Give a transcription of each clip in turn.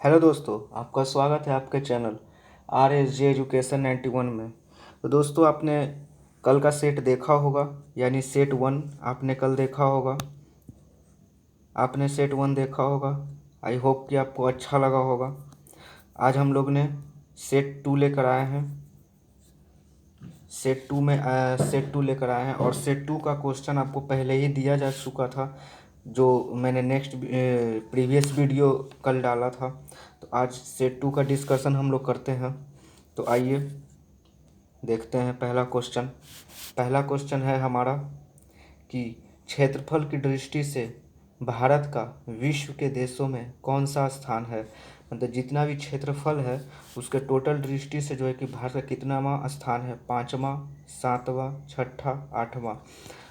Hello दोस्तों, आपका स्वागत है आपके चैनल RSG एजुकेशन 91 में। तो दोस्तों, आपने कल का सेट देखा होगा, यानी सेट 1 आपने कल देखा होगा। आपने सेट 1 देखा होगा। आई होप कि आपको अच्छा लगा होगा। आज हम लोग ने सेट 2 लेकर आए हैं। सेट टू लेकर आए हैं और सेट 2 का क्वेश्चन आपको पहले ही दिया जा चुका था, जो मैंने प्रीवियस वीडियो कल डाला था। तो आज सेट 2 का डिस्कशन हम लोग करते हैं। तो आइए देखते हैं पहला क्वेश्चन है हमारा कि क्षेत्रफल की दृष्टि से भारत का विश्व के देशों में कौन सा स्थान है। मतलब जितना भी क्षेत्रफल है उसके टोटल दृष्टि से जो है कि भारत का कितनावां स्थान है, पाँचवा, सातवां, छठा, आठवां।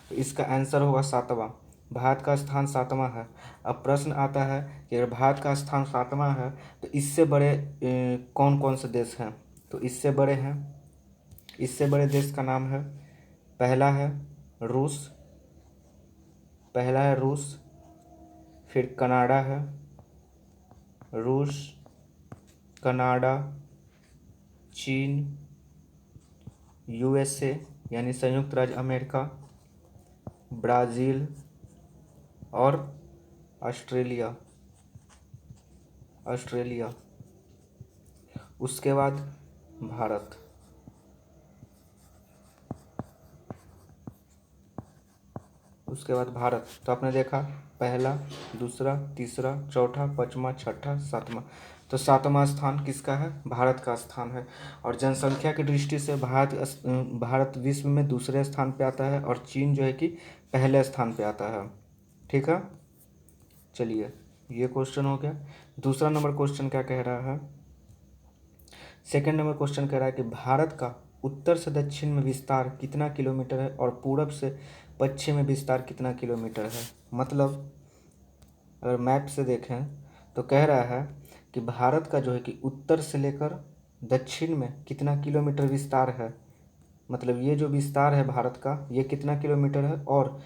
तो इसका आंसर होगा सातवां। भारत का स्थान सातवां है। अब प्रश्न आता है कि अगर भारत का स्थान सातवां है तो इससे बड़े कौन कौन से देश हैं। तो इससे बड़े देश का नाम है, पहला है रूस। फिर कनाडा है, रूस, कनाडा, चीन, USA यानी संयुक्त राज्य अमेरिका, ब्राज़ील और ऑस्ट्रेलिया। उसके बाद भारत। तो आपने देखा पहला, दूसरा, तीसरा, चौथा, पाँचवा, छठा, सातवां। तो सातवां स्थान किसका है? भारत का स्थान है। और जनसंख्या की दृष्टि से भारत विश्व में दूसरे स्थान पे आता है और चीन जो है कि पहले स्थान पे आता है। ठीक है, चलिए ये क्वेश्चन हो गया। दूसरा नंबर क्वेश्चन क्या कह रहा है? सेकेंड नंबर क्वेश्चन कह रहा है कि भारत का उत्तर से दक्षिण में विस्तार कितना किलोमीटर है और पूरब से पश्चिम में विस्तार कितना किलोमीटर है। मतलब अगर मैप से देखें तो कह रहा है कि भारत का जो है कि उत्तर से लेकर दक्षिण में कितना किलोमीटर विस्तार है। मतलब ये जो विस्तार है भारत का, ये कितना किलोमीटर है और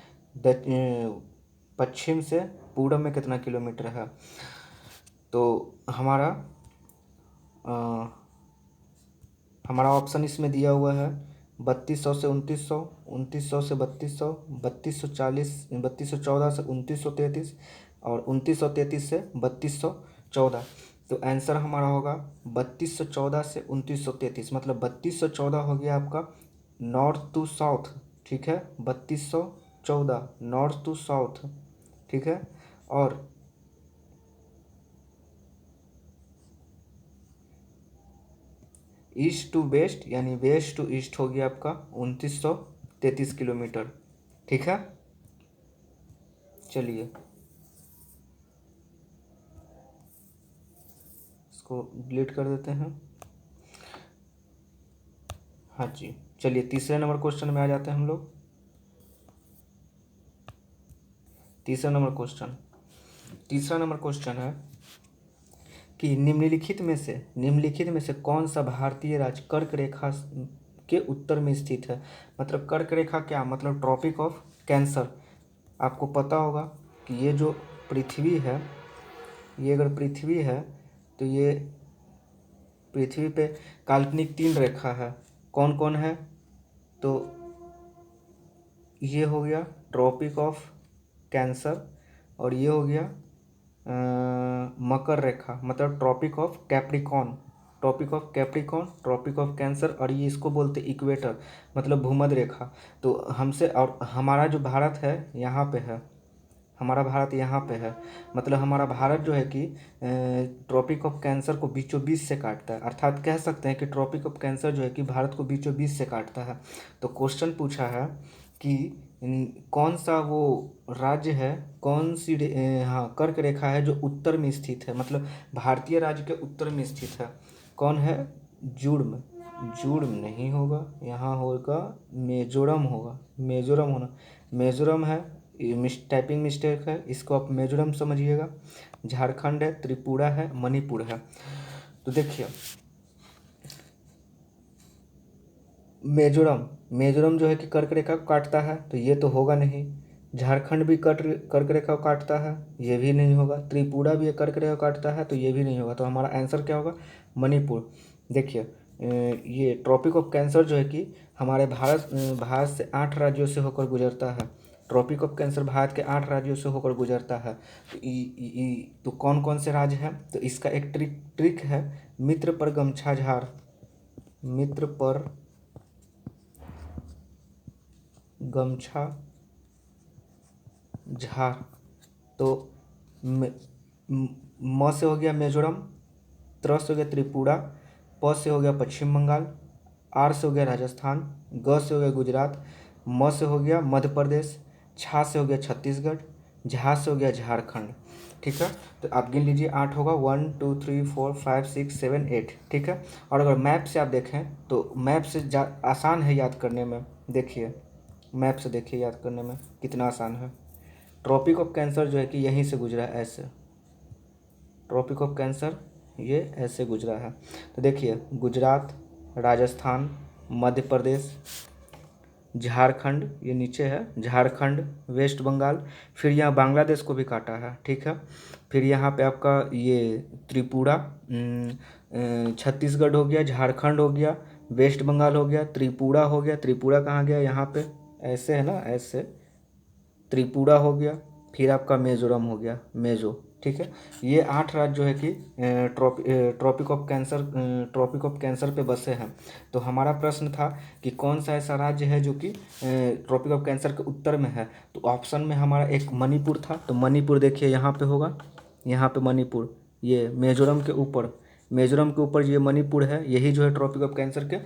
पश्चिम से पूरब में कितना किलोमीटर है। तो हमारा ऑप्शन इसमें दिया हुआ है 3200 से 2900, 2900 से 3200, 3214 से 2933 और 2933 से 3214। तो आंसर हमारा होगा 3214 से 2933। मतलब 3214 हो गया आपका नॉर्थ टू साउथ। ठीक है, 3214 नॉर्थ टू साउथ। ठीक है, और ईस्ट टू वेस्ट यानी वेस्ट टू ईस्ट हो गया आपका 2933 किलोमीटर। ठीक है, चलिए इसको डिलीट कर देते हैं। हाँ जी, चलिए तीसरे नंबर क्वेश्चन में आ जाते हैं हम लोग। तीसरा नंबर क्वेश्चन है कि निम्नलिखित में से कौन सा भारतीय राज्य कर्क रेखा के उत्तर में स्थित है। मतलब कर्क रेखा क्या मतलब? Tropic of cancer. आपको पता होगा कि ये जो पृथ्वी है, ये अगर पृथ्वी है तो ये पृथ्वी पे काल्पनिक 3 रेखा है। कौन कौन है? तो ये हो गया ट्रॉपिक ऑफ कैंसर और ये हो गया मकर रेखा, मतलब ट्रॉपिक ऑफ कैंसर, और ये इसको बोलते इक्वेटर, मतलब भूमध्य रेखा। तो हमसे और हमारा जो भारत है यहाँ पे है, हमारा भारत यहाँ पे है। मतलब हमारा भारत जो है कि ट्रॉपिक ऑफ कैंसर को बीचों बीच से काटता है। अर्थात कह सकते हैं कि ट्रॉपिक ऑफ कैंसर जो है कि भारत को बीचों बीच से काटता है। तो क्वेश्चन पूछा है कि कौन सा वो राज्य है, कौन सी हाँ कर्क रेखा है जो उत्तर में स्थित है, मतलब भारतीय राज्य के उत्तर में स्थित है। कौन है? जुड़ नहीं होगा, यहाँ होगा मिजोरम होगा। मिजोरम है। ये टाइपिंग मिस्टेक है, इसको आप मिजोरम समझिएगा। झारखंड है, त्रिपुरा है, मणिपुर है। तो देखिए मिजोरम जो है कि कर्क रेखा को काटता है, तो ये तो होगा नहीं। झारखंड भी कर्क रेखा को काटता है, ये भी नहीं होगा। त्रिपुरा भी कर्क रेखा को काटता है, तो ये भी नहीं होगा। तो हमारा आंसर क्या होगा? मणिपुर। देखिए ये ट्रॉपिक ऑफ कैंसर जो है कि हमारे भारत से 8 राज्यों से होकर गुजरता है। ट्रॉपिक ऑफ कैंसर भारत के 8 राज्यों से होकर गुजरता है। तो तो कौन कौन से राज्य हैं? तो इसका एक ट्रिक है, मित्र पर गमछा झाड़। मित्र पर गमछा झार। तो म से हो गया मिजोरम, त्र से हो गया त्रिपुरा, प से हो गया पश्चिम बंगाल, आर से हो गया राजस्थान, ग से हो गया गुजरात, म से हो गया मध्य प्रदेश, छा से हो गया छत्तीसगढ़, झा से हो गया झारखंड। ठीक है, तो आप गिन लीजिए 8 होगा, 1 2 3 4 5 6 7 8। ठीक है, और अगर मैप से आप देखें तो मैप से आसान है याद करने में। देखिए मैप से देखिए याद करने में कितना आसान है। ट्रॉपिक ऑफ कैंसर जो है कि यहीं से गुजरा है, ऐसे। ट्रॉपिक ऑफ कैंसर ये ऐसे गुजरा है। तो देखिए गुजरात, राजस्थान, मध्य प्रदेश, झारखंड, ये नीचे है झारखंड, वेस्ट बंगाल, फिर यहाँ बांग्लादेश को भी काटा है। ठीक है, फिर यहाँ पे आपका ये त्रिपुरा, छत्तीसगढ़ हो गया, झारखंड हो गया, वेस्ट बंगाल हो गया, त्रिपुरा हो गया। त्रिपुरा कहाँ गया? यहाँ पे ऐसे है ना, ऐसे त्रिपुरा हो गया, फिर आपका मिजोरम हो गया, मेजो। ठीक है, ये 8 राज्य जो है कि ट्रॉपिक ऑफ कैंसर पे बसे हैं। तो हमारा प्रश्न था कि कौन सा ऐसा राज्य है जो कि ट्रॉपिक ऑफ कैंसर के उत्तर में है। तो ऑप्शन में हमारा एक मणिपुर था, तो मणिपुर देखिए यहाँ पे होगा, यहाँ पे मणिपुर, ये मिजोरम के ऊपर ये मणिपुर है, यही जो है ट्रॉपिक ऑफ कैंसर के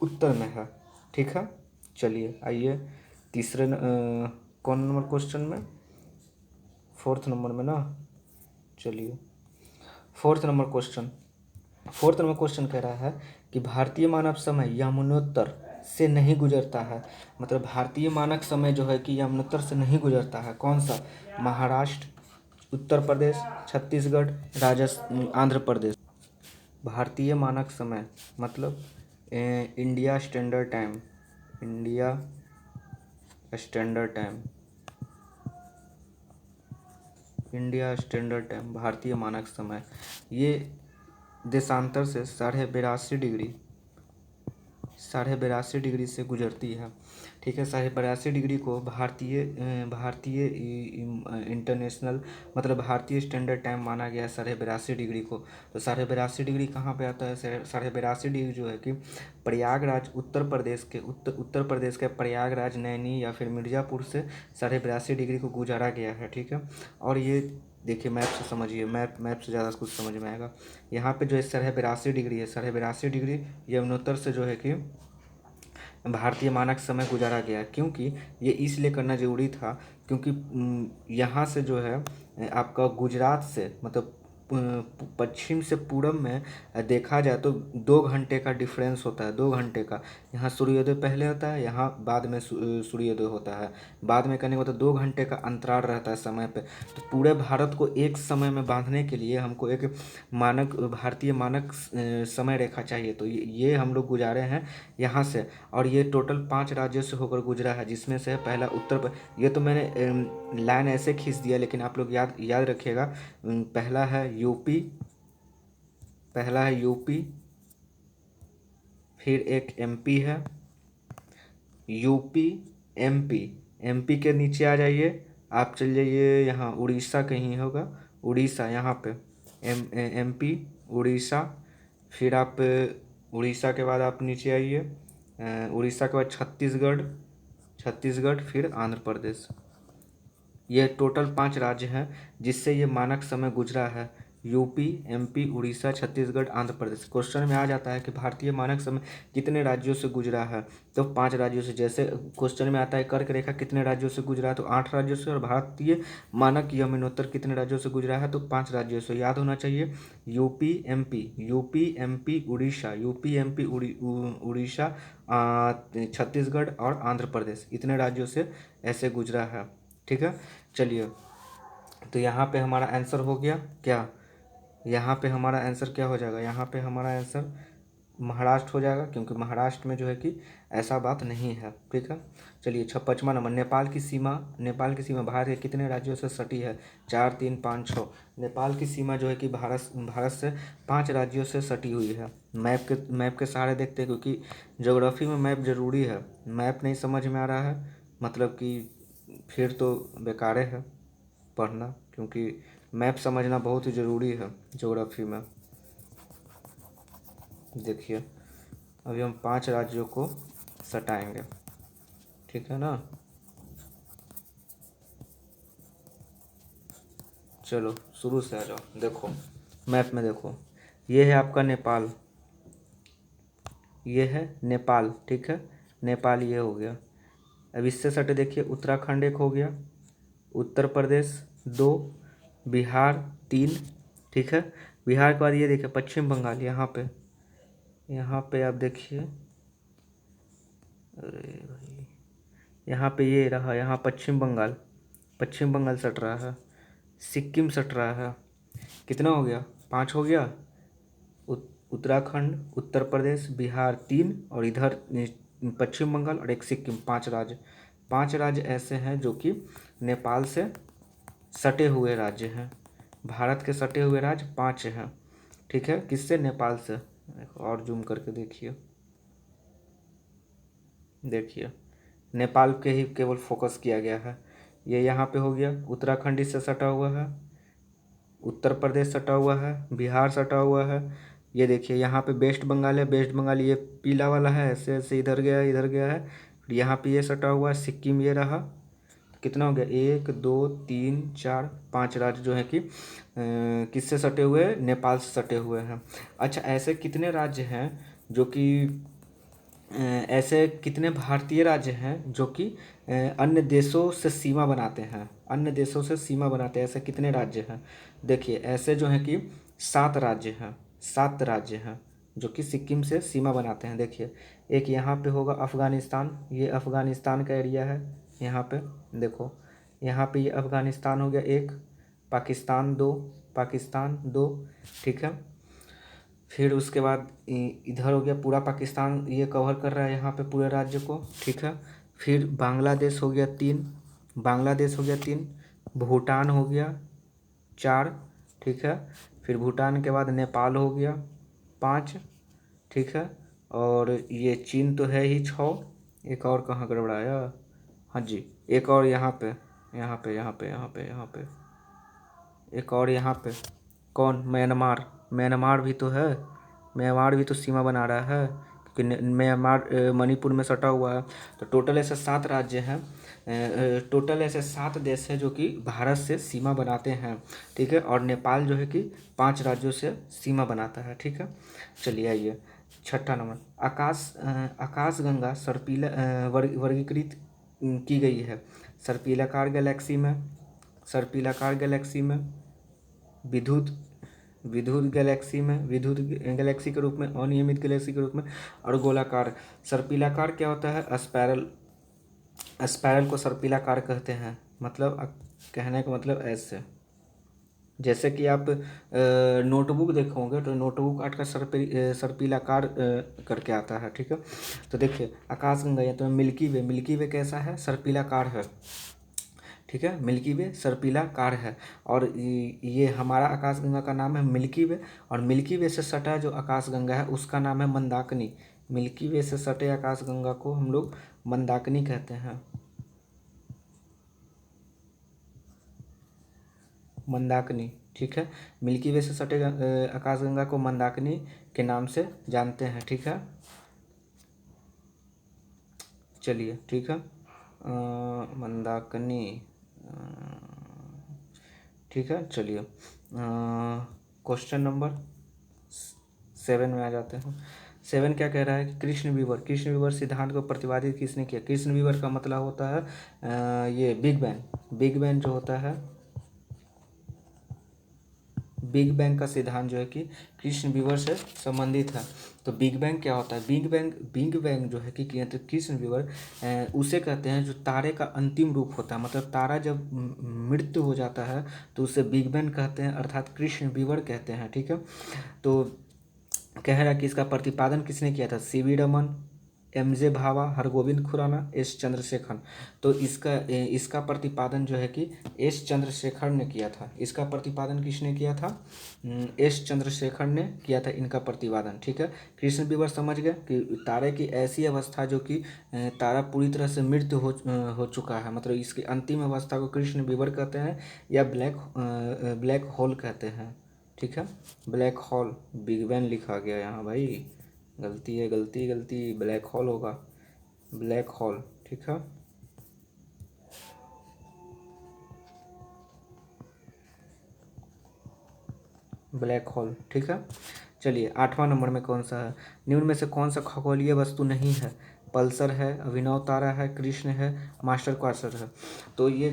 उत्तर में है। ठीक है, चलिए आइए तीसरे कौन नंबर क्वेश्चन में? 4th नंबर में ना। चलिए 4th नंबर क्वेश्चन कह रहा है कि भारतीय मानक समय यमुनोत्तर से नहीं गुजरता है। मतलब भारतीय मानक समय जो है कि यमुनोत्तर से नहीं गुजरता है। कौन सा? महाराष्ट्र, उत्तर प्रदेश, छत्तीसगढ़, राजस्थान, आंध्र प्रदेश। भारतीय मानक समय मतलब India standard time, India standard time, India standard time, भारतीय मानक समय, ये देशांतर से 82.5 डिग्री से गुजरती है। ठीक है, 82.5 डिग्री को भारतीय इंटरनेशनल मतलब भारतीय स्टैंडर्ड टाइम माना गया है 82.5 डिग्री को। तो 82.5 डिग्री कहाँ पे आता है? 82.5 डिग्री जो है कि प्रयागराज, उत्तर प्रदेश के प्रयागराज, नैनी या फिर मिर्ज़ापुर से 82.5 डिग्री को गुजारा गया है। ठीक है, और ये देखिए मैप से समझिए, मैप से ज़्यादा कुछ समझ में आएगा। यहाँ पे जो है 82.5 डिग्री है, 82.5 डिग्री यमुनोत्तर से जो है कि भारतीय मानक समय गुजारा गया है। क्योंकि ये इसलिए करना ज़रूरी था क्योंकि यहाँ से जो है आपका गुजरात से मतलब पश्चिम से पूरब में देखा जाए तो 2 घंटे का डिफरेंस होता है, 2 घंटे का। यहाँ सूर्योदय पहले होता है, यहाँ बाद में सूर्योदय होता है। बाद में करने का मतलब 2 घंटे का अंतराल रहता है समय पे। तो पूरे भारत को एक समय में बांधने के लिए हमको एक भारतीय मानक समय रेखा चाहिए। तो ये हम लोग गुजारे हैं यहाँ से, और ये टोटल 5 राज्यों से होकर गुजरा है, जिसमें से पहला ये तो मैंने लाइन ऐसे खींच दिया, लेकिन आप लोग याद रखिएगा। पहला है यूपी, फिर एक एमपी है, यूपी, एमपी। एमपी के नीचे आ जाइए, आप चल जाइए यहाँ उड़ीसा कहीं होगा, उड़ीसा यहाँ पे एमपी, उड़ीसा। फिर आप उड़ीसा के बाद आप नीचे आइए, उड़ीसा के बाद छत्तीसगढ़, फिर आंध्र प्रदेश। ये टोटल 5 राज्य हैं जिससे ये मानक समय गुजरा है। UP, MP, Orissa, Chhattisgarh, Andhra Pradesh. Question में आ जाता है कि भारतीय मानक समय कितने राज्यों से गुजरा है, तो 5 राज्यों से। जैसे क्वेश्चन में आता है कर्क रेखा कितने राज्यों से गुजरा है, तो 8 राज्यों से। और भारतीय मानक यमुनोत्तर कितने राज्यों से गुजरा है, तो 5 राज्यों से। याद होना चाहिए UP, MP, Orissa, UP, MP, Orissa, Chhattisgarh और आंध्र प्रदेश, इतने राज्यों से ऐसे गुजरा है। ठीक है, चलिए तो यहाँ पे हमारा आंसर हो गया क्या? यहाँ पे हमारा आंसर क्या हो जाएगा? यहाँ पे हमारा आंसर महाराष्ट्र हो जाएगा, क्योंकि महाराष्ट्र में जो है कि ऐसा बात नहीं है। ठीक है, चलिए 56वां नंबर, नेपाल की सीमा भारत के कितने राज्यों से सटी है? 4, 3, 5, 6। नेपाल की सीमा जो है कि भारत से 5 राज्यों से सटी हुई है। मैप के सहारे देखते हैं, क्योंकि ज्योग्राफी में मैप ज़रूरी है। मैप नहीं समझ में आ रहा है मतलब कि फिर तो बेकार है पढ़ना, क्योंकि मैप समझना बहुत ही ज़रूरी है ज्योग्राफी में। देखिए अभी हम 5 राज्यों को सटाएंगे, ठीक है ना। चलो शुरू से आ जाओ। देखो मैप में देखो, ये है आपका नेपाल, ये है नेपाल, ठीक है। नेपाल ये हो गया। अब इससे सटे देखिए उत्तराखंड एक हो गया, उत्तर प्रदेश 2, बिहार 3, ठीक है। बिहार के बाद ये देखिए पश्चिम बंगाल, यहाँ पे आप देखिए, अरे भाई यहाँ पे ये रहा, यहाँ पश्चिम बंगाल सट रहा है, सिक्किम सट रहा है। कितना हो गया? 5 हो गया। उत्तराखंड, उत्तर प्रदेश, बिहार 3, और इधर पश्चिम बंगाल और एक सिक्किम, 5 राज्य। 5 राज्य ऐसे हैं जो कि नेपाल से सटे हुए राज्य हैं। भारत के सटे हुए राज्य 5 हैं, ठीक है। किससे? नेपाल से। और जूम करके देखिए नेपाल के ही केवल फोकस किया गया है। ये यहाँ पे हो गया, उत्तराखंड इससे सटा हुआ है, उत्तर प्रदेश सटा हुआ है, बिहार सटा हुआ है। ये देखिए यहाँ पे वेस्ट बंगाल है, वेस्ट बंगाल ये पीला वाला है, ऐसे ऐसे इधर गया है, इधर गया है। फिर यहाँ पे ये सटा हुआ है, सिक्किम ये रहा। कितना हो गया? 1, 2, 3, 4, 5 राज्य जो है कि किससे सटे हुए हैं? नेपाल से सटे हुए हैं। अच्छा, ऐसे कितने भारतीय राज्य हैं जो कि अन्य देशों से सीमा बनाते हैं? ऐसे कितने राज्य हैं? देखिए ऐसे जो हैं कि 7 राज्य हैं जो कि सिक्किम से सीमा बनाते हैं। देखिए एक यहाँ पे होगा अफ़गानिस्तान, ये अफ़गानिस्तान का एरिया है। यहाँ पे देखो, यहाँ पे ये अफ़गानिस्तान हो गया एक, पाकिस्तान 2, ठीक है। फिर उसके बाद इधर हो गया पूरा पाकिस्तान, ये कवर कर रहा है यहाँ पे पूरे राज्य को, ठीक है। फिर बांग्लादेश हो गया 3, भूटान हो गया 4, ठीक है। फिर भूटान के बाद नेपाल हो गया 5, ठीक है। और ये चीन तो है ही 6। एक और कहाँ गड़बड़ाया? हाँ जी, एक और एक और यहाँ पे कौन? म्यांमार भी तो है, म्यांमार भी तो सीमा बना रहा है, क्योंकि म्यांमार मणिपुर में सटा हुआ है। तो टोटल ऐसे 7 राज्य हैं, टोटल ऐसे 7 देश हैं जो कि भारत से सीमा बनाते हैं, ठीक है। और नेपाल जो है कि 5 राज्यों से सीमा बनाता है, ठीक है। चलिए आइए 6ठा नंबर, आकाशगंगा वर्गीकृत की गई है सर्पिलाकार गैलेक्सी में, विद्युत विद्युत गैलेक्सी के रूप में, अनियमित गैलेक्सी के रूप में, और गोलाकार। सर्पिलाकार क्या होता है? स्पायरल को सर्पिलाकार कहते हैं। मतलब कहने का मतलब ऐसे, जैसे कि आप नोटबुक देखोगे तो नोटबुक आठ का सर्पिलाकार करके आता है, ठीक है। तो देखिए आकाशगंगा या तो मिल्की वे कैसा है? सर्पिलाकार है, ठीक है। मिल्की वे सर्पिलाकार है। और ये हमारा आकाशगंगा का नाम है मिल्की वे, और मिल्की वे से सटा जो आकाशगंगा है उसका नाम है मंदाकिनी। मिल्की वे से सटे आकाशगंगा को हम लोग मंदाकिनी कहते हैं, मंदाकिनी, ठीक है। मिल्की वे से सटे आकाशगंगा को मंदाकिनी के नाम से जानते हैं, ठीक है। चलिए ठीक है, मंदाकिनी, ठीक है। चलिए क्वेश्चन नंबर 7 में आ जाते हैं। 7 क्या कह रहा है कि कृष्ण विवर सिद्धांत को प्रतिपादित किसने किया? कृष्ण विवर का मतलब होता है ये बिग बैंग जो होता है, बिग बैंग का सिद्धांत जो है कि कृष्ण विवर से संबंधित है। तो बिग बैंग क्या होता है? बिग बैंग जो है कि कृष्ण विवर उसे कहते हैं जो तारे का अंतिम रूप होता है। मतलब तारा जब मृत्यु हो जाता है तो उसे बिग बैंग कहते हैं, अर्थात कृष्ण विवर कहते हैं, ठीक है। तो कह रहा है कि इसका प्रतिपादन किसने किया था? CV Raman, MJ Bhabha, Hargobind Khorana, S Chandrasekhar. तो इसका प्रतिपादन जो है कि एस चंद्रशेखर ने किया था। इसका प्रतिपादन किसने किया था? एस चंद्रशेखर ने किया था इनका प्रतिपादन। ठीक है, कृष्ण विवर समझ गए कि तारे की ऐसी अवस्था जो कि तारा पूरी तरह से मृत्यु हो चुका है, मतलब इसकी अंतिम अवस्था को कृष्ण विवर कहते हैं या ब्लैक होल कहते हैं। ठीक है, ब्लैक होल, बिग बैंग लिखा गया यहाँ भाई, गलती है, गलती गलती, ब्लैक होल होगा, ब्लैक होल। ठीक है, ब्लैक होल। ठीक है, चलिए 8वां नंबर में कौन सा है? निम्न में से कौन सा खगोलीय वस्तु नहीं है? पल्सर है, अभिनव तारा है, कृष्ण है, मास्टर क्वार्टर है। तो ये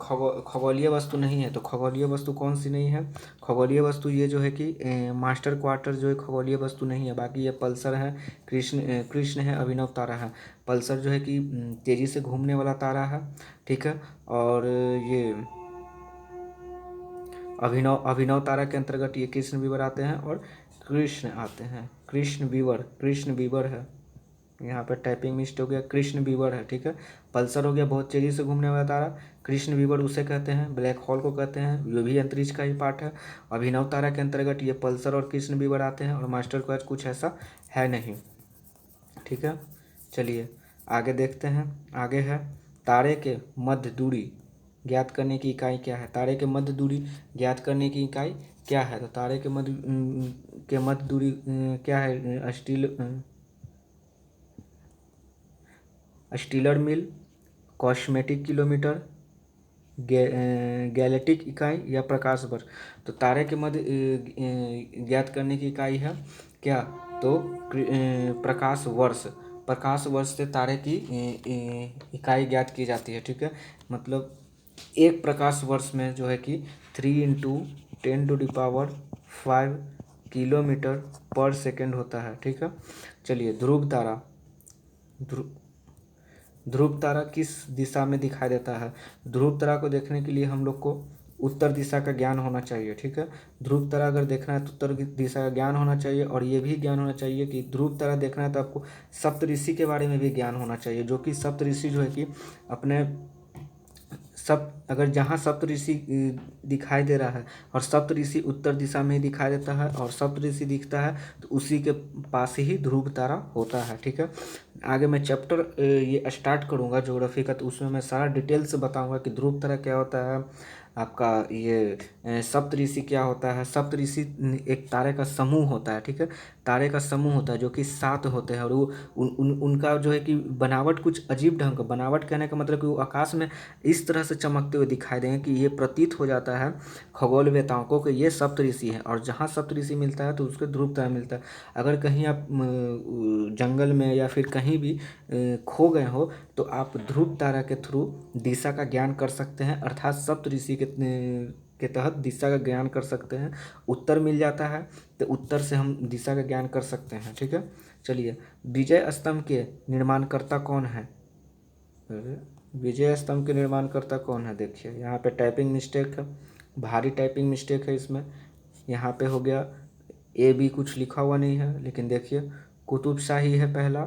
खगोलीय वस्तु नहीं है, तो खगोलीय वस्तु कौन सी नहीं है? खगोलीय वस्तु ये जो है कि मास्टर क्वार्टर जो है खगोलीय वस्तु नहीं है। बाकी ये पल्सर है, कृष्ण है, अभिनव तारा है। पल्सर जो है कि तेज़ी से घूमने वाला तारा है। ठीक है, और ये अभिनव तारा के अंतर्गत ये कृष्ण विवर आते हैं और कृष्ण आते हैं। कृष्ण विवर है, यहाँ पे टाइपिंग मिस्टेक हो गया, कृष्ण विवर है। ठीक है, पल्सर हो गया बहुत तेज़ी से घूमने वाला तारा, कृष्ण विवर उसे कहते हैं, ब्लैक होल को कहते हैं, ये भी अंतरिक्ष का ही पार्ट है। अभिनव तारा के अंतर्गत ये पल्सर और कृष्ण विवर आते हैं और मास्टर क्वार्ट कुछ ऐसा है नहीं। ठीक है, चलिए आगे देखते हैं। आगे है तारे के मध्य दूरी ज्ञात करने की इकाई क्या है? तारे के मध्य दूरी ज्ञात करने की इकाई क्या है? तो तारे के मध्य दूरी क्या है? स्टीलर मील, कॉस्मेटिक किलोमीटर, गैलेक्टिक इकाई या प्रकाश वर्ष। तो तारे के मध्य ज्ञात करने की इकाई है क्या? तो प्रकाश वर्ष। प्रकाश वर्ष से तारे की इकाई ज्ञात की जाती है। ठीक है, मतलब एक प्रकाश वर्ष में जो है कि 3 × 10⁵ किलोमीटर पर सेकेंड होता है। ठीक है, चलिए ध्रुव तारा, ध्रुव तारा किस दिशा में दिखाई देता है? ध्रुव तारा को देखने के लिए हम लोग को उत्तर दिशा का ज्ञान होना चाहिए। ठीक है, ध्रुव तारा अगर देखना है तो उत्तर दिशा का ज्ञान होना चाहिए, और ये भी ज्ञान होना चाहिए कि ध्रुव तारा देखना है तो आपको सप्तऋषि के बारे में भी ज्ञान होना चाहिए, जो कि सप्तऋषि जो है कि अपने अगर जहाँ सप्तऋषि दिखाई दे रहा है और सप्तऋषि उत्तर दिशा में ही दिखाई देता है और सप्तऋषि दिखता है तो उसी के पास ही ध्रुव तारा होता है। ठीक है, आगे मैं चैप्टर ये स्टार्ट करूँगा ज्योग्राफी का, तो उसमें मैं सारा डिटेल से बताऊँगा कि ध्रुव तारा क्या होता है, आपका ये सप्तऋषि क्या होता है। सप्तऋषि एक तारे का समूह होता है। ठीक है, तारे का समूह होता है जो कि 7 होते हैं, और वो उनका जो है कि बनावट कुछ अजीब ढंग का, बनावट कहने का मतलब कि वो आकाश में इस तरह से चमकते हुए दिखाई देंगे कि ये प्रतीत हो जाता है खगोलवेताओं को कि ये सप्तऋषि है, और जहाँ सप्तऋषि मिलता है तो उसके ध्रुव तारा मिलता है। अगर कहीं आप जंगल में या फिर कहीं भी खो गए हो तो आप ध्रुव तारा के थ्रू दिशा का ज्ञान कर सकते हैं, अर्थात सप्तऋषि के तहत दिशा का ज्ञान कर सकते हैं। उत्तर मिल जाता है तो उत्तर से हम दिशा का ज्ञान कर सकते हैं। ठीक है, चलिए विजय स्तंभ के निर्माणकर्ता कौन है? विजय स्तंभ के निर्माणकर्ता कौन है? देखिए यहाँ पे टाइपिंग मिस्टेक है, भारी टाइपिंग मिस्टेक है इसमें। यहाँ पे हो गया AB कुछ लिखा हुआ नहीं है, लेकिन देखिए कुतुब शाही है पहला,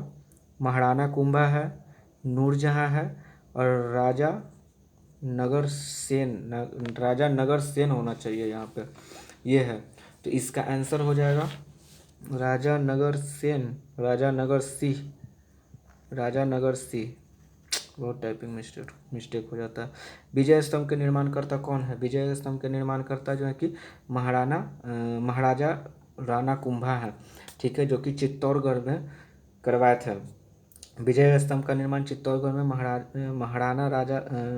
महाराणा कुंभा है, नूरजहाँ है, और राजा नगर सेन होना चाहिए यहाँ पे, ये है। तो इसका आंसर हो जाएगा राजा नगर सेन, राजा नगर सिंह। बहुत टाइपिंग मिस्टेक हो जाता है। विजय स्तंभ के निर्माणकर्ता कौन है? विजय स्तंभ के निर्माणकर्ता जो है कि महाराजा राणा कुंभा है। ठीक है, जो कि चित्तौड़गढ़ में करवाए थे। विजय स्तंभ का निर्माण चित्तौड़गढ़ में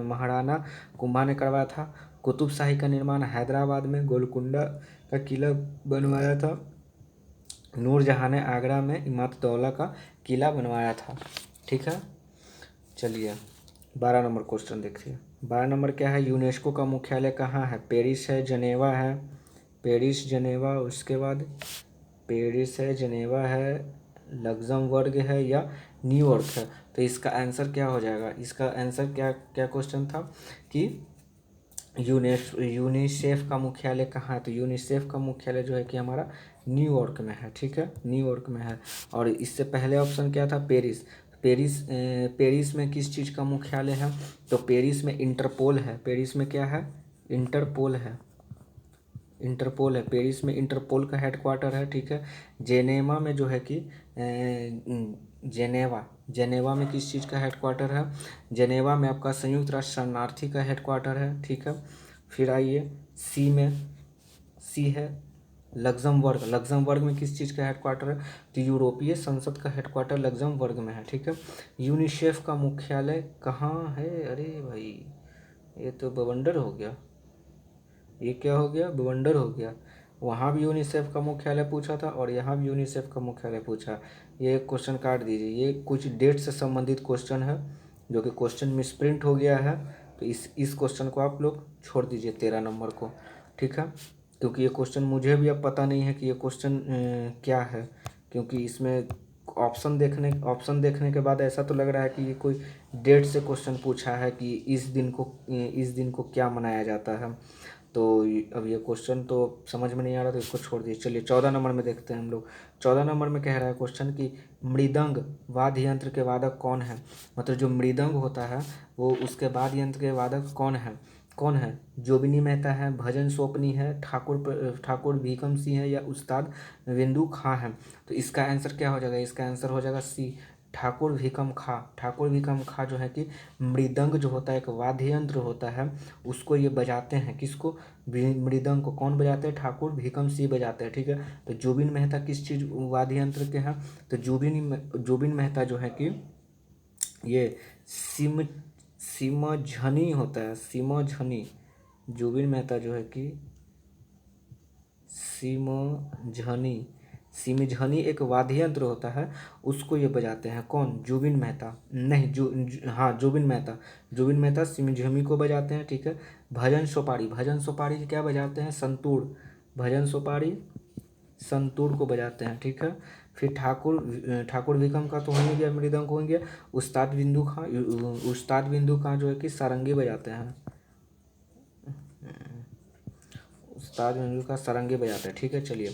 महाराणा कुंभा ने करवाया था। कुतुब शाही का निर्माण हैदराबाद में गोलकुंडा का किला बनवाया था। नूरजहाँ ने आगरा में इमामत-उद-दौला का किला बनवाया था। ठीक है, चलिए 12 नंबर क्वेश्चन देखिए। 12 नंबर क्या है? यूनेस्को का मुख्यालय कहाँ है? पेरिस है, जनेवा है, उसके बाद पेरिस है, जनेवा है, लग्जमबर्ग है या न्यूयॉर्क है। तो इसका आंसर क्या हो जाएगा? इसका आंसर क्या क्वेश्चन था कि यूनिसेफ का मुख्यालय कहाँ है? तो यूनिसेफ का मुख्यालय जो है कि हमारा न्यूयॉर्क में है, ठीक है, न्यूयॉर्क में है। और इससे पहले ऑप्शन क्या था? पेरिस। पेरिस में किस चीज़ का मुख्यालय है? तो पेरिस में इंटरपोल है। पेरिस में क्या है? इंटरपोल है। इंटरपोल है, पेरिस में इंटरपोल का हेडक्वार्टर है, ठीक है। जेनेवा में जो है कि जेनेवा जेनेवा में किस चीज़ का हेडक्वार्टर है? जेनेवा में आपका संयुक्त राष्ट्र शरणार्थी का हेडक्वार्टर है, ठीक है। फिर आइए सी है लग्जमबर्ग। लग्जमबर्ग में किस चीज़ का हेडक्वार्टर है? तो यूरोपीय संसद का हेडक्वार्टर लग्जमबर्ग में है, ठीक है। यूनिसेफ का मुख्यालय कहाँ है? अरे भाई, ये तो बवंडर हो गया। ये क्या हो गया? बवंडर हो गया। वहाँ भी यूनिसेफ का मुख्यालय पूछा था और यहाँ भी यूनिसेफ का मुख्यालय पूछा। ये क्वेश्चन काट दीजिए, ये कुछ डेट से संबंधित क्वेश्चन है जो कि क्वेश्चन मिसप्रिंट हो गया है। तो इस क्वेश्चन को आप लोग छोड़ दीजिए 13 नंबर को, ठीक है। क्योंकि ये क्वेश्चन मुझे भी अब पता नहीं है कि ये क्वेश्चन क्या है, क्योंकि इसमें ऑप्शन देखने के बाद ऐसा तो लग रहा है कि ये कोई डेट से क्वेश्चन पूछा है कि इस दिन को क्या मनाया जाता है। तो अब ये क्वेश्चन तो समझ में नहीं आ रहा, तो इसको छोड़ दीजिए। चलिए 14 नंबर में देखते हैं हम लोग। 14 नंबर में कह रहा है क्वेश्चन कि मृदंग वाद्य यंत्र के वादक कौन है? मतलब जो मृदंग होता है वो उसके वाद्य यंत्र के वादक कौन है? जोबिनी मेहता है, भजन सोपनी है, ठाकुर भीकम सिंह है, या उस्ताद विंदु खां है? तो इसका आंसर क्या हो जाएगा? इसका आंसर हो जाएगा सी, ठाकुर भीकम खां। ठाकुर भीकम खां जो है कि मृदंग जो होता है एक वाद्य यंत्र होता है, उसको ये बजाते हैं। किसको? मृदंग को कौन बजाते हैं? ठाकुर भीकम सिंह बजाते हैं, ठीक है। तो जुबिन मेहता किस चीज वाद्य यंत्र के हैं? तो जुबिन मेहता जो है कि ये सिम सिमझनी होता है, सिमझनी। जुबिन मेहता जो है कि सिमझनी सिमझनी एक वाद्य यंत्र होता है, उसको ये बजाते हैं। कौन? जुबिन मेहता नहीं, हाँ, जुबिन मेहता सिमझनी को बजाते हैं, ठीक है। भजन सोपारी क्या बजाते हैं? संतूर। भजन सोपारी संतूर को बजाते हैं, ठीक है। फिर ठाकुर भीकम का तो हो ही गया, मृदंग हो गया। उस्ताद बिंदु खां जो है कि सारंगी बजाते हैं। उस्ताद बिंदु का सारंगी बजाते हैं, ठीक है। चलिए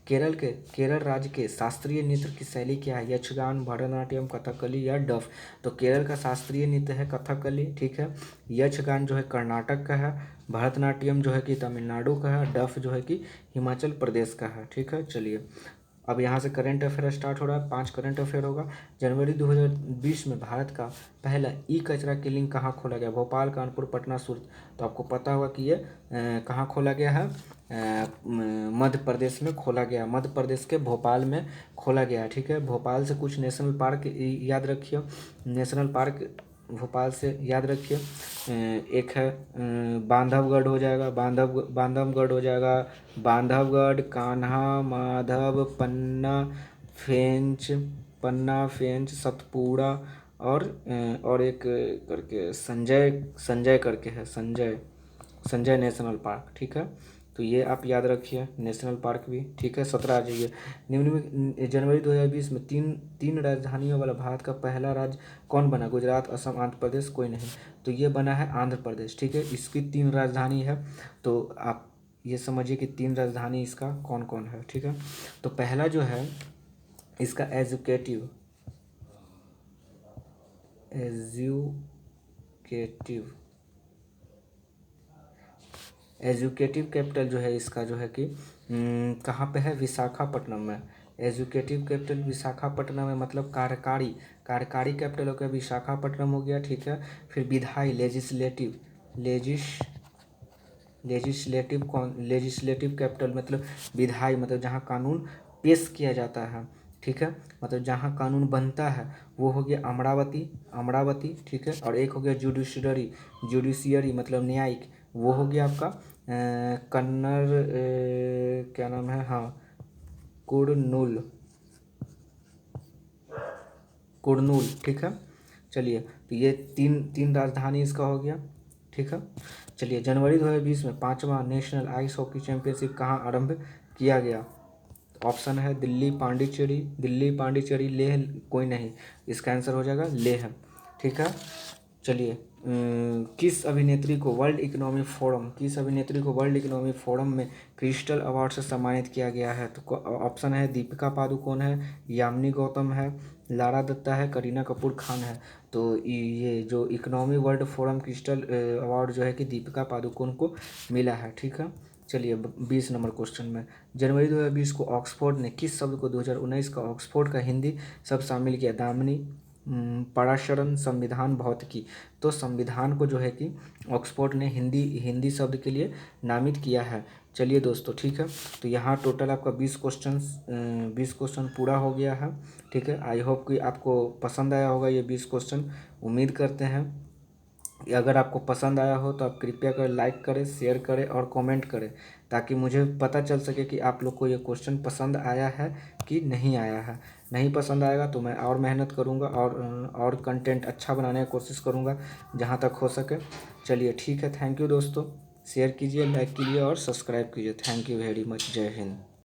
केरल राज्य के शास्त्रीय नृत्य की शैली क्या है? यक्षगान, भरतनाट्यम, कथकली या डफ? तो केरल का शास्त्रीय नृत्य है कथकली, ठीक है। यक्षगान जो है कर्नाटक का है, भरतनाट्यम जो है कि तमिलनाडु का है, डफ जो है कि हिमाचल प्रदेश का है, ठीक है। चलिए अब यहाँ से करंट अफेयर स्टार्ट हो रहा है। 5 करंट अफेयर होगा। जनवरी 2020 में भारत का पहला ई कचरा किलिंग कहाँ खोला गया? भोपाल, कानपुर, पटना, सूरत? तो आपको पता होगा कि ये कहाँ खोला गया है? मध्य प्रदेश में खोला गया, मध्य प्रदेश के भोपाल में खोला गया है, ठीक है। भोपाल से कुछ नेशनल पार्क याद रखिए। नेशनल पार्क भोपाल से याद रखिए। एक है बांधवगढ़ हो जाएगा, बांधवगढ़ हो जाएगा, बांधवगढ़, कान्हा, माधव, पन्ना फेंच, सतपुड़ा, और एक करके संजय करके है, संजय नेशनल पार्क, ठीक है। तो ये आप याद रखिए, नेशनल पार्क भी, ठीक है। 17 आ जाइए। निम्नलिखित जनवरी 2020 में तीन राजधानियों वाला भारत का पहला राज्य कौन बना? गुजरात, असम, आंध्र प्रदेश? कोई नहीं। तो ये बना है आंध्र प्रदेश, ठीक है। इसकी 3 राजधानी है। तो आप ये समझिए कि 3 राजधानी इसका कौन कौन है, ठीक है। तो पहला जो है इसका एजुकेटिव कैपिटल जो है इसका जो है कि कहाँ पे है? विशाखापट्टनम में। एजुकेटिव कैपिटल विशाखापट्टनम में, मतलब कार्यकारी कैपिटल हो गया विशाखापट्टनम हो गया, ठीक है। फिर विधायी लेजिस्लेटिव कैपिटल मतलब विधायी, मतलब जहाँ कानून पेश किया जाता है, ठीक है। मतलब जहाँ कानून बनता है वो हो गया अमरावती, ठीक है। और एक हो गया जुडिशियरी मतलब न्यायिक, वो हो गया आपका कन्नड़, क्या नाम है, हाँ, कुर्नूल, ठीक है। चलिए तो ये तीन राजधानी इसका हो गया, ठीक है। चलिए जनवरी 2020 में 5वां नेशनल आइस हॉकी चैंपियनशिप कहाँ आरंभ किया गया? ऑप्शन है दिल्ली, पांडिचेरी, लेह? कोई नहीं। इसका आंसर हो जाएगा लेह, ठीक है। चलिए किस अभिनेत्री को वर्ल्ड इकोनॉमिक फोरम में क्रिस्टल अवार्ड से सम्मानित किया गया है? तो ऑप्शन है दीपिका पादुकोण है, यामिनी गौतम है, लारा दत्ता है, करीना कपूर खान है। तो ये जो economy world forum crystal award जो है कि दीपिका पादुकोण को मिला है। ठीक है, चलिए 20 नंबर क्वेश्चन में, जनवरी 2020 को ऑक्सफोर्ड ने किस शब्द को 2019 का ऑक्सफोर्ड का हिंदी शब्द शामिल किया? दामिनी, पराशरन, संविधान, भौतिकी। तो संविधान को जो है कि ऑक्सफोर्ड ने हिंदी शब्द के लिए नामित किया है। चलिए दोस्तों, ठीक है, तो यहाँ टोटल आपका 20 क्वेश्चन पूरा हो गया है। ठीक है, आई होप कि आपको पसंद आया होगा ये 20 क्वेश्चन, उम्मीद करते हैं। अगर आपको पसंद आया हो तो आप कृपया कर लाइक करें, शेयर करें और कमेंट करें, ताकि मुझे पता चल सके कि आप लोग को ये क्वेश्चन पसंद आया है कि नहीं आया है। नहीं पसंद आएगा तो मैं और मेहनत करूँगा और कंटेंट अच्छा बनाने की कोशिश करूँगा जहाँ तक हो सके। चलिए ठीक है, थैंक यू दोस्तों, शेयर कीजिए, लाइक कीजिए और सब्सक्राइब कीजिए। थैंक यू वेरी मच, जय हिंद।